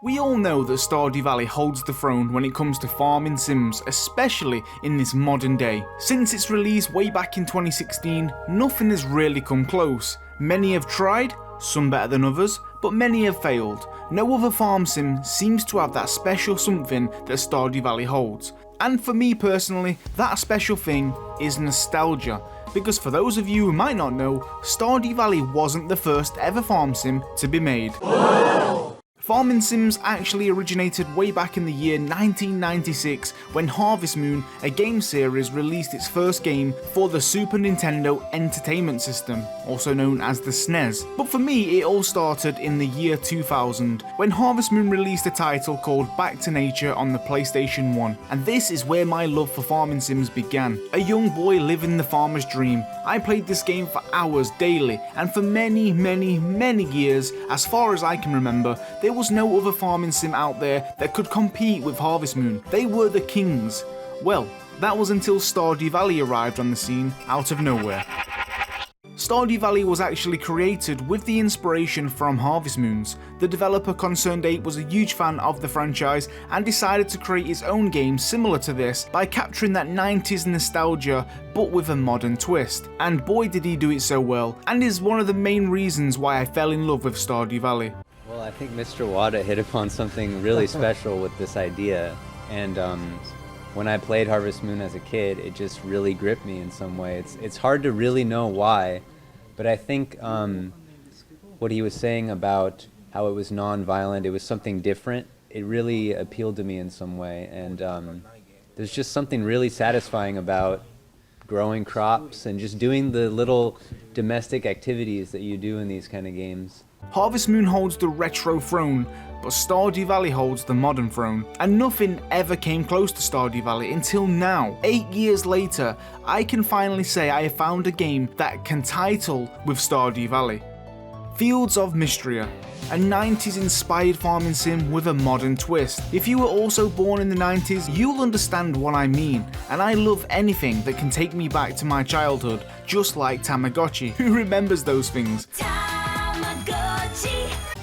We all know that Stardew Valley holds the throne when it comes to farming sims, especially in this modern day. Since its release way back in 2016, nothing has really come close. Many have tried, some better than others, but many have failed. No other farm sim seems to have that special something that Stardew Valley holds. And for me personally, that special thing is nostalgia. Because for those of you who might not know, Stardew Valley wasn't the first ever farm sim to be made. Farming sims actually originated way back in the year 1996 when Harvest Moon, a game series, released its first game for the Super Nintendo Entertainment System, also known as the SNES. But for me, it all started in the year 2000 when Harvest Moon released a title called Back to Nature on the PlayStation 1, and this is where my love for farming sims began. A young boy living the farmer's dream, I played this game for hours daily, and for many years, as far as I can remember, there was no other farming sim out there that could compete with Harvest Moon. They were the kings. Well, that was until Stardew Valley arrived on the scene out of nowhere. Stardew Valley was actually created with the inspiration from Harvest Moon's. The developer Concerned Ape was a huge fan of the franchise and decided to create his own game similar to this by capturing that 90s nostalgia but with a modern twist. And boy did he do it so well, and is one of the main reasons why I fell in love with Stardew Valley. Well, I think Mr. Wada hit upon something really special with this idea, and when I played Harvest Moon as a kid, it just really gripped me in some way. It's hard to really know why, but I think what he was saying about how it was non-violent, it was something different, it really appealed to me in some way, and there's just something really satisfying about growing crops and just doing the little domestic activities that you do in these kind of games. Harvest Moon holds the retro throne, but Stardew Valley holds the modern throne. And nothing ever came close to Stardew Valley until now. 8 years later, I can finally say I have found a game that can title with Stardew Valley. Fields of Mystria, a 90s inspired farming sim with a modern twist. If you were also born in the 90s, you'll understand what I mean, and I love anything that can take me back to my childhood, just like Tamagotchi. Who remembers those things?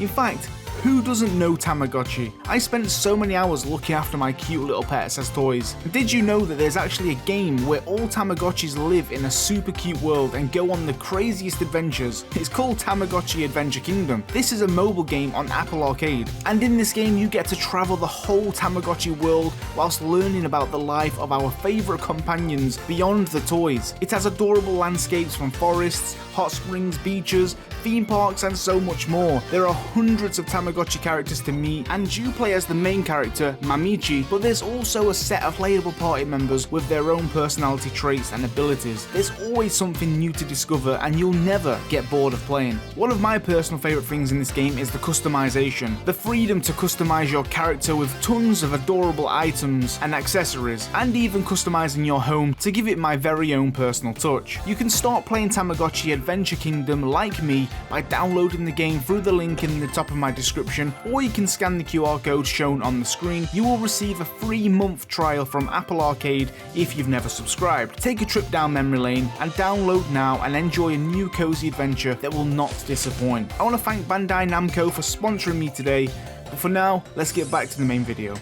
In fact, who doesn't know Tamagotchi? I spent so many hours looking after my cute little pets as toys. Did you know that there's actually a game where all Tamagotchis live in a super cute world and go on the craziest adventures? It's called Tamagotchi Adventure Kingdom. This is a mobile game on Apple Arcade, and in this game you get to travel the whole Tamagotchi world whilst learning about the life of our favourite companions beyond the toys. It has adorable landscapes from forests, hot springs, beaches, theme parks and so much more. There are hundreds of Tamagotchi characters to meet, and you play as the main character, Mamichi, but there's also a set of playable party members with their own personality traits and abilities. There's always something new to discover and you'll never get bored of playing. One of my personal favourite things in this game is the customization. The freedom to customize your character with tons of adorable items and accessories, and even customizing your home to give it my very own personal touch. You can start playing Tamagotchi Adventure Kingdom like me by downloading the game through the link in the top of my description, or you can scan the QR code shown on the screen. You will receive a free month trial from Apple Arcade if you've never subscribed. Take a trip down memory lane and download now and enjoy a new cozy adventure that will not disappoint. I want to thank Bandai Namco for sponsoring me today, but for now, let's get back to the main video.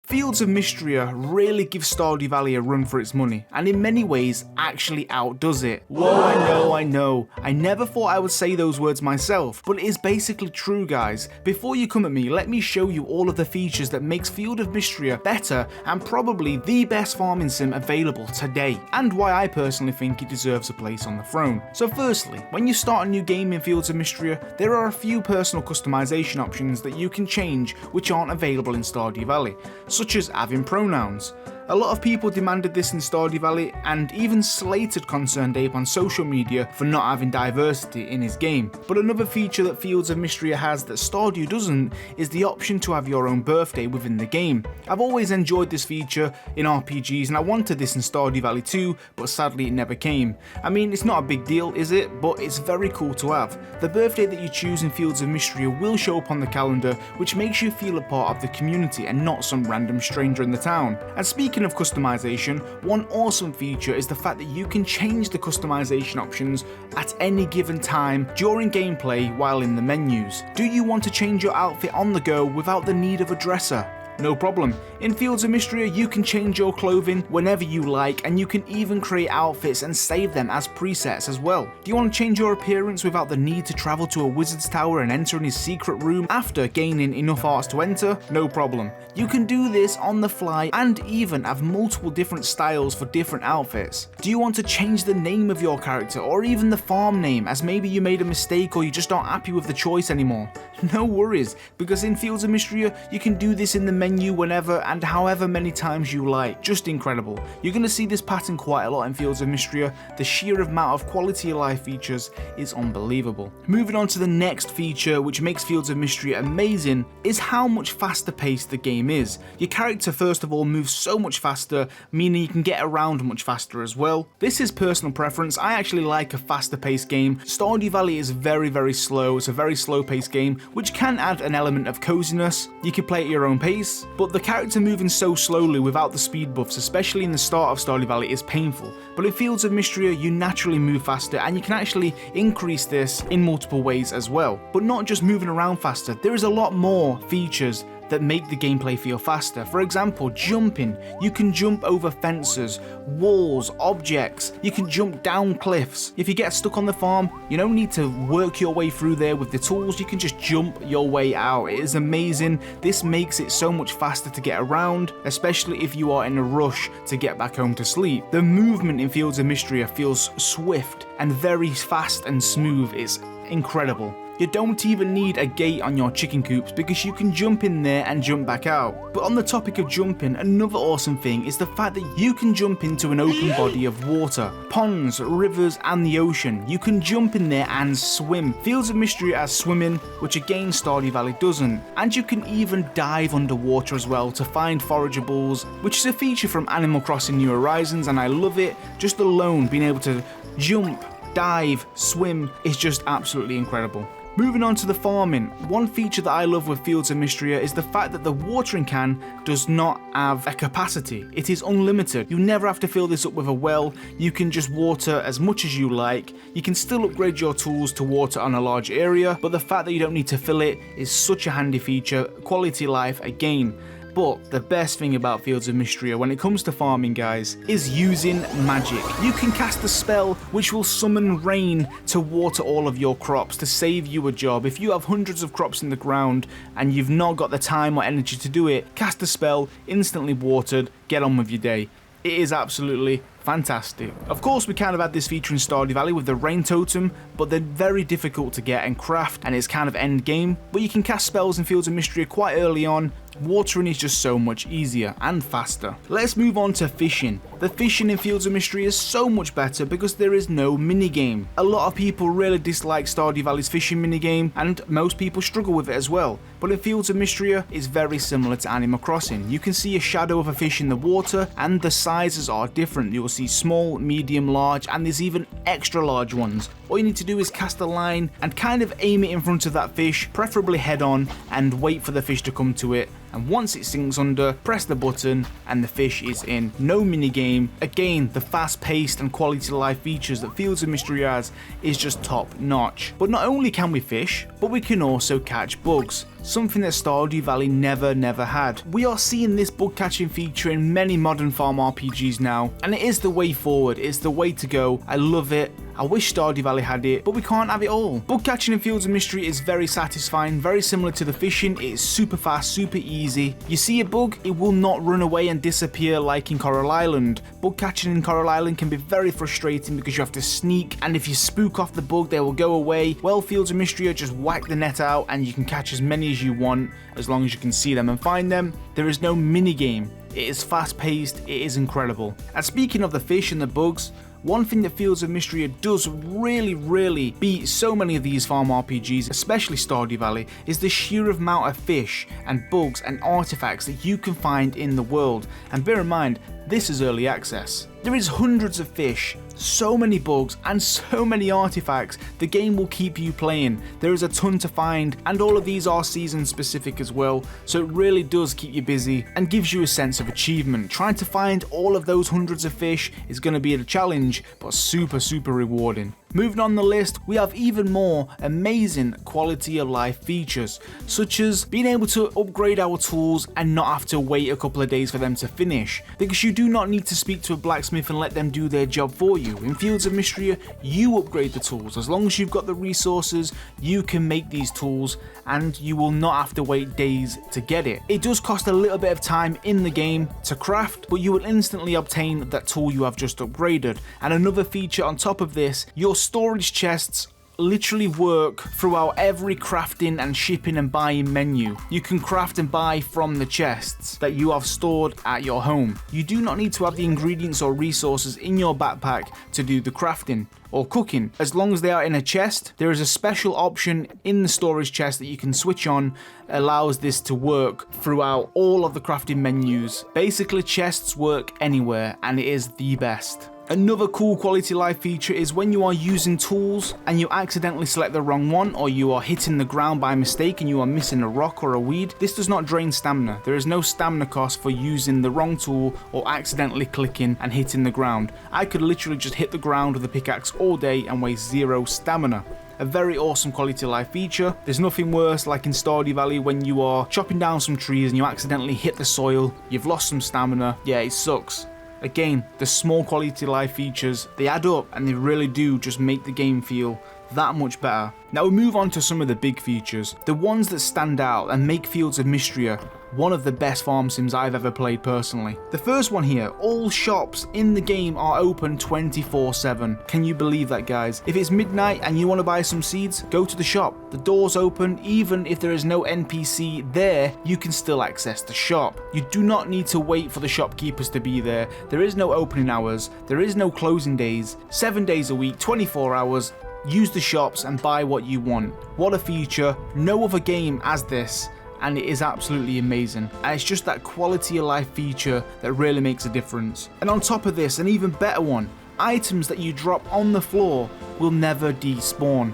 Fields of Mystria really gives Stardew Valley a run for its money, and in many ways actually outdoes it. Whoa, I know, I never thought I would say those words myself, but it is basically true, guys. Before you come at me, let me show you all of the features that makes Field of Mystria better and probably the best farming sim available today, and why I personally think it deserves a place on the throne. So firstly, when you start a new game in Fields of Mystria, there are a few personal customization options that you can change which aren't available in Stardew Valley, such as having pronouns. A lot of people demanded this in Stardew Valley and even slated Concerned Ape on social media for not having diversity in his game. But another feature that Fields of Mystria has that Stardew doesn't is the option to have your own birthday within the game. I've always enjoyed this feature in RPGs and I wanted this in Stardew Valley too, but sadly it never came. I mean, it's not a big deal, is it? But it's very cool to have. The birthday that you choose in Fields of Mystria will show up on the calendar, which makes you feel a part of the community and not some random stranger in the town. And speaking Speaking of customization, one awesome feature is the fact that you can change the customization options at any given time during gameplay while in the menus. Do you want to change your outfit on the go without the need of a dresser? No problem. In Fields of Mystery, you can change your clothing whenever you like, and you can even create outfits and save them as presets as well. Do you want to change your appearance without the need to travel to a wizard's tower and enter in his secret room after gaining enough arts to enter? No problem. You can do this on the fly and even have multiple different styles for different outfits. Do you want to change the name of your character or even the farm name, as maybe you made a mistake or you just aren't happy with the choice anymore? No worries, because in Fields of Mystery you can do this in the menu whenever and however many times you like. Just incredible. You're going to see this pattern quite a lot in Fields of Mystery. The sheer amount of quality of life features is unbelievable. Moving on to the next feature which makes Fields of Mystery amazing is how much faster paced the game is. Your character first of all moves so much faster, meaning you can get around much faster as well. This is personal preference. I actually like a faster paced game. Stardew Valley is very slow. It's a very slow paced game which can add an element of coziness. You can play at your own pace, but the character moving so slowly without the speed buffs, especially in the start of Stardew Valley, is painful. But in Fields of Mystery you naturally move faster, and you can actually increase this in multiple ways as well. But not just moving around faster, there is a lot more features that make the gameplay feel faster. For example, jumping. You can jump over fences, walls, objects. You can jump down cliffs. If you get stuck on the farm, you don't need to work your way through there with the tools. You can just jump your way out. It is amazing. This makes it so much faster to get around, especially if you are in a rush to get back home to sleep. The movement in Fields of Mystery feels swift and very fast and smooth. It's incredible. You don't even need a gate on your chicken coops because you can jump in there and jump back out. But on the topic of jumping, another awesome thing is the fact that you can jump into an open body of water, ponds, rivers and the ocean. You can jump in there and swim. Fields of Mystery has swimming, which again Stardew Valley doesn't. And you can even dive underwater as well to find forageables, which is a feature from Animal Crossing New Horizons, and I love it. Just alone being able to jump, dive, swim is just absolutely incredible. Moving on to the farming, one feature that I love with Fields of Mystery is the fact that the watering can does not have a capacity. It is unlimited. You never have to fill this up with a well. You can just water as much as you like. You can still upgrade your tools to water on a large area, but the fact that you don't need to fill it is such a handy feature. Quality life again. But the best thing about Fields of Mystery when it comes to farming, guys, is using magic. You can cast a spell which will summon rain to water all of your crops to save you a job. If you have hundreds of crops in the ground and you've not got the time or energy to do it, cast a spell, instantly watered, get on with your day. It is absolutely fantastic. Of course, we kind of had this feature in Stardew Valley with the rain totem, but they're very difficult to get and craft, and it's kind of end game. But you can cast spells in Fields of Mystery quite early on. Watering is just so much easier and faster. Let's move on to fishing. The fishing in Fields of Mystery is so much better because there is no minigame. A lot of people really dislike Stardew Valley's fishing minigame, and most people struggle with it as well. But in Fields of Mystery, it's very similar to Animal Crossing. You can see a shadow of a fish in the water, and the sizes are different. You'll see small, medium, large, and there's even extra large ones. All you need to do is cast a line and kind of aim it in front of that fish, preferably head on, and wait for the fish to come to it. And once it sinks under, press the button and the fish is in. No minigame. Again, the fast-paced and quality of life features that Fields of Mystery has is just top notch. But not only can we fish, but we can also catch bugs. Something that Stardew Valley never had. We are seeing this bug catching feature in many modern farm RPGs now, and it is the way forward. It's the way to go. I love it. I wish Stardew Valley had it, but we can't have it all. Bug catching in Fields of Mystery is very satisfying, very similar to the fishing. It is super fast, super easy. You see a bug, it will not run away and disappear like in Coral Island. Bug catching in Coral Island can be very frustrating because you have to sneak, and if you spook off the bug, they will go away. Well, Fields of Mystery, just whack the net out and you can catch as many as you want, as long as you can see them and find them. There is no minigame. It is fast paced, it is incredible. And speaking of the fish and the bugs, one thing that Fields of Mystery does really beat so many of these farm RPGs, especially Stardew Valley, is the sheer amount of fish and bugs and artifacts that you can find in the world. And bear in mind, this is early access. There is hundreds of fish, so many bugs, and so many artifacts. The game will keep you playing. There is a ton to find, and all of these are season specific as well, so it really does keep you busy and gives you a sense of achievement. Trying to find all of those hundreds of fish is going to be a challenge, but super rewarding. Moving on the list, we have even more amazing quality of life features, such as being able to upgrade our tools and not have to wait a couple of days for them to finish, because you do not need to speak to a blacksmith and let them do their job for you. In Fields of Mysteria, you upgrade the tools. As long as you've got the resources, you can make these tools and you will not have to wait days to get it. It does cost a little bit of time in the game to craft, but you will instantly obtain that tool you have just upgraded. And another feature on top of this, your storage chests literally work throughout every crafting and shipping and buying menu. You can craft and buy from the chests that you have stored at your home. You do not need to have the ingredients or resources in your backpack to do the crafting or cooking. As long as they are in a chest, there is a special option in the storage chest that you can switch on, allows this to work throughout all of the crafting menus. Basically, chests work anywhere and it is the best. Another cool quality life feature is when you are using tools and you accidentally select the wrong one, or you are hitting the ground by mistake and you are missing a rock or a weed. This does not drain stamina. There is no stamina cost for using the wrong tool or accidentally clicking and hitting the ground. I could literally just hit the ground with a pickaxe all day and waste 0 stamina. A very awesome quality of life feature. There's nothing worse like in Stardew Valley when you are chopping down some trees and you accidentally hit the soil, you've lost some stamina. Yeah, it sucks. Again, the small quality of life features, they add up and they really do just make the game feel that much better. Now we move on to some of the big features, the ones that stand out and make Fields of Mysteria one of the best farm sims I've ever played personally. The first one here, all shops in the game are open 24/7. Can you believe that, guys? If it's midnight and you want to buy some seeds, go to the shop. The door's open. Even if there is no NPC there, you can still access the shop. You do not need to wait for the shopkeepers to be there. There is no opening hours. There is no closing days. 7 days a week, 24 hours. Use the shops and buy what you want. What a feature. No other game has this, and it is absolutely amazing. And it's just that quality of life feature that really makes a difference. And on top of this, an even better one, items that you drop on the floor will never despawn.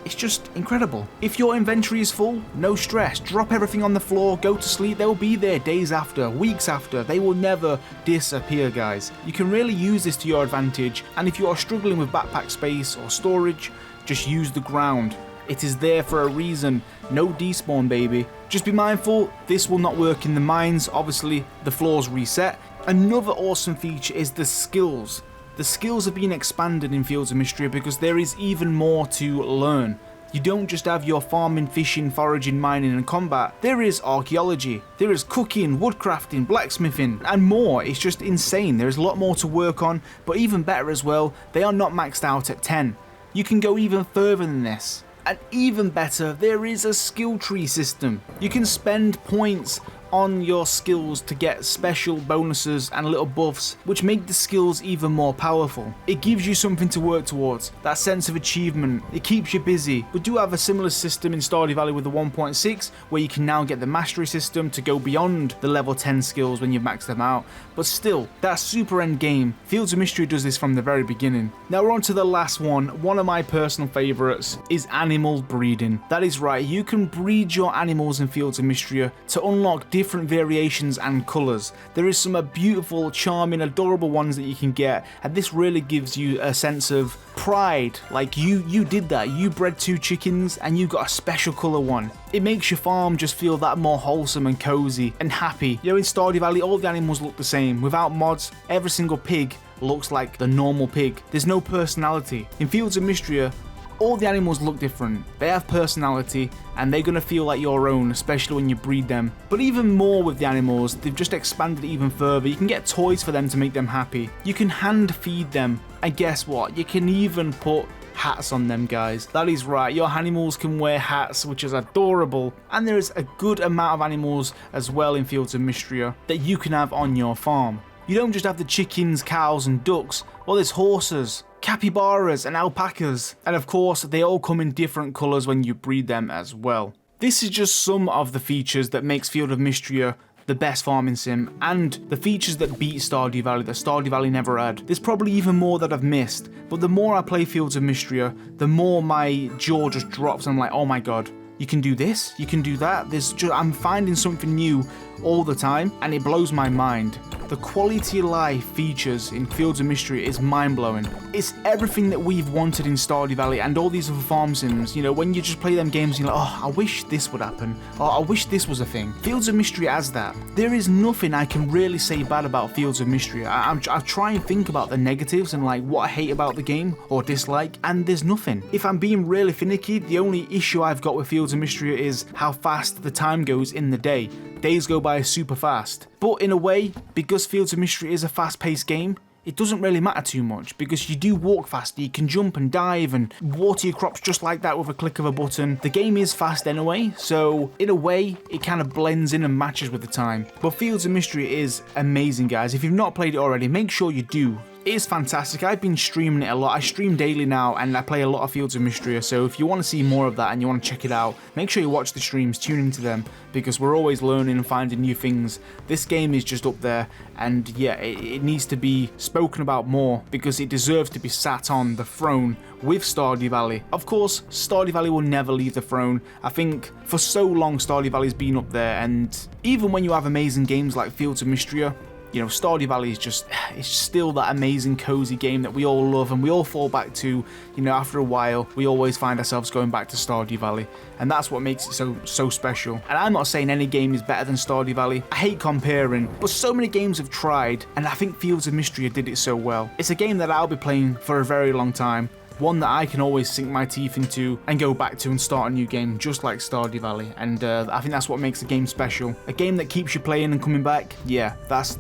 It's just incredible. If your inventory is full, no stress. Drop everything on the floor, go to sleep. They'll be there days after, weeks after. They will never disappear, guys. You can really use this to your advantage. And if you are struggling with backpack space or storage, just use the ground. It is there for a reason. No despawn, baby. Just be mindful, this will not work in the mines. Obviously, the floors reset. Another awesome feature is the skills. The skills have been expanded in Fields of Mysteria because there is even more to learn. You don't just have your farming, fishing, foraging, mining and combat. There is archaeology, there is cooking, woodcrafting, blacksmithing and more. It's just insane. There is a lot more to work on, but even better as well, they are not maxed out at 10. You can go even further than this. And even better, there is a skill tree system. You can spend points on your skills to get special bonuses and little buffs which make the skills even more powerful. It gives you something to work towards, that sense of achievement. It keeps you busy. We do have a similar system in Stardew Valley with the 1.6 where you can now get the mastery system to go beyond the level 10 skills when you've maxed them out, but still, that super end game, Fields of Mystery does this from the very beginning. Now we're on to the last one. One of my personal favourites is animal breeding. That is right, you can breed your animals in Fields of Mysteria to unlock different variations and colours. There is some beautiful, charming, adorable ones that you can get, and this really gives you a sense of pride. Like you did that, you bred 2 chickens and you got a special colour one. It makes your farm just feel that more wholesome and cozy and happy. You know, in Stardew Valley all the animals look the same. Without mods, every single pig looks like the normal pig. There's no personality. In Fields of Mysteria, all the animals look different. They have personality and they're going to feel like your own, especially when you breed them. But even more with the animals, they've just expanded it even further. You can get toys for them to make them happy. You can hand feed them, and guess what? You can even put hats on them, guys. That is right, your animals can wear hats, which is adorable. And there is a good amount of animals as well in Fields of Mysteria that you can have on your farm. You don't just have the chickens, cows and ducks. Well, there's horses, capybaras and alpacas, and of course they all come in different colours when you breed them as well. This is just some of the features that makes Field of Mysteria the best farming sim, and the features that beat Stardew Valley that Stardew Valley never had. There's probably even more that I've missed, but the more I play Fields of Mystery, the more my jaw just drops. I'm like, oh my god, you can do this, you can do that. I'm finding something new all the time, and it blows my mind. The quality of life features in Fields of Mystery is mind-blowing. It's everything that we've wanted in Stardew Valley and all these other farm sims. You know, when you just play them games, you're like, oh, I wish this would happen. Oh, I wish this was a thing. Fields of Mystery has that. There is nothing I can really say bad about Fields of Mystery. I try and think about the negatives and like what I hate about the game or dislike, and there's nothing. If I'm being really finicky, the only issue I've got with Fields of Mystery is how fast the time goes in the day. Days go by super fast. But in a way, because Fields of Mystery is a fast-paced game, it doesn't really matter too much because you do walk faster, you can jump and dive and water your crops just like that with a click of a button. The game is fast anyway, so in a way, it kind of blends in and matches with the time. But Fields of Mystery is amazing, guys. If you've not played it already, make sure you do. It is fantastic. I've been streaming it a lot. I stream daily now and I play a lot of Fields of Mystery, so if you want to see more of that and you want to check it out, make sure you watch the streams, tune into them, because we're always learning and finding new things. This game is just up there, and yeah, it needs to be spoken about more because it deserves to be sat on the throne with Stardew Valley. Of course, Stardew Valley will never leave the throne. I think for so long Stardew Valley's been up there, and even when you have amazing games like Fields of Mystery, you know, Stardew Valley is just, it's still that amazing cozy game that we all love and we all fall back to. You know, after a while, we always find ourselves going back to Stardew Valley, and that's what makes it so special. And I'm not saying any game is better than Stardew Valley. I hate comparing, but so many games have tried, and I think Fields of Mystery did it so well. It's a game that I'll be playing for a very long time. One that I can always sink my teeth into and go back to and start a new game, just like Stardew Valley. And I think that's what makes the game special. A game that keeps you playing and coming back. Yeah, that's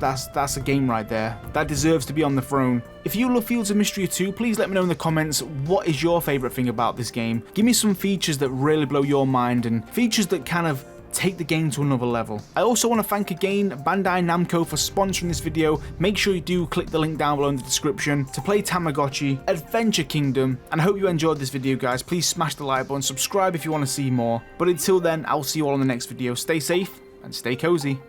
a game right there. That deserves to be on the throne. If you love Fields of Mystery too, please let me know in the comments what is your favourite thing about this game. Give me some features that really blow your mind and features that kind of take the game to another level. I also want to thank again Bandai Namco for sponsoring this video. Make sure you do click the link down below in the description to play Tamagotchi, Adventure Kingdom, and I hope you enjoyed this video, guys. Please smash the like button, subscribe if you want to see more. But until then, I'll see you all in the next video. Stay safe and stay cozy.